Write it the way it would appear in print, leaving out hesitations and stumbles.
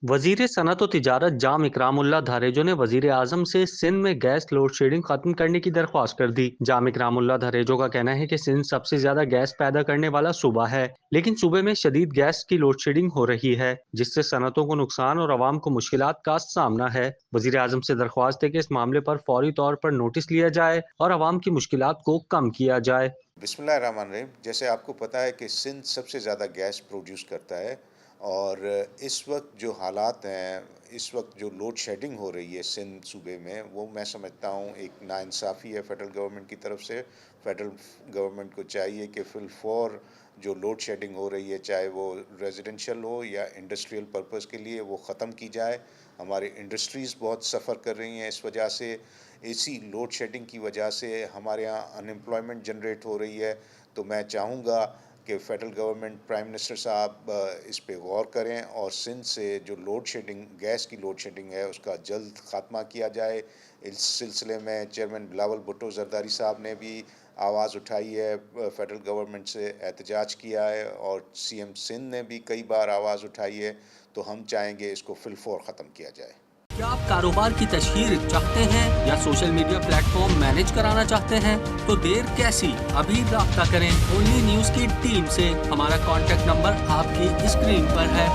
वजीर सनत व तिजारत जाम इकराम उल्लाह धारेजो ने वजीर आजम से सिंध में गैस लोड शेडिंग खत्म करने की दरख्वास्त कर दी। जाम इकराम उल्लाह धारेजो का कहना है कि सिंध सबसे ज्यादा गैस पैदा करने वाला सूबा है, लेकिन सूबे में शदीद गैस की लोड शेडिंग हो रही है, जिससे सनतों को नुकसान और आवाम को मुश्किलात का सामना है। वजीर आजम से दरख्वास्त है कि इस मामले पर फौरी तौर पर नोटिस लिया जाए और आवाम की मुश्किलात को कम किया जाए। बिस्मिल्लाहिर्रहमानिर्रहीम। जैसे आपको पता है कि सिंध सबसे ज़्यादा गैस प्रोड्यूस करता है, और इस वक्त जो हालात हैं, इस वक्त जो लोड शेडिंग हो रही है सिंध सूबे में, वो मैं समझता हूँ एक नाइंसाफ़ी है फेडरल गवर्नमेंट की तरफ से। फेडरल गवर्नमेंट को चाहिए कि फिलफौर जो लोड शेडिंग हो रही है, चाहे वो रेजिडेंशियल हो या इंडस्ट्रियल पर्पस के लिए, वो ख़त्म की जाए। हमारी इंडस्ट्रीज़ बहुत सफ़र कर रही हैं इस वजह से। इसी लोड शेडिंग की वजह से हमारे यहाँ अनएम्प्लॉयमेंट जनरेट हो रही है। तो मैं चाहूँगा कि फेडरल गवर्नमेंट, प्राइम मिनिस्टर साहब इस पे गौर करें और सिंध से जो लोड शेडिंग, गैस की लोड शेडिंग है, उसका जल्द ख़ात्मा किया जाए। इस सिलसिले में चेयरमैन बिलावल भुट्टो जरदारी साहब ने भी आवाज़ उठाई है, फेडरल गवर्नमेंट से एहतजाज किया है, और सीएम सिंध ने भी कई बार आवाज़ उठाई है। तो हम चाहेंगे इसको फिलफौर ख़त्म किया जाए। क्या आप कारोबार की तशहीर चाहते हैं या सोशल मीडिया प्लेटफॉर्म मैनेज कराना चाहते हैं? तो देर कैसी, अभी राब्ता करें ओनली न्यूज़ की टीम से। हमारा कॉन्टैक्ट नंबर आपकी स्क्रीन पर है।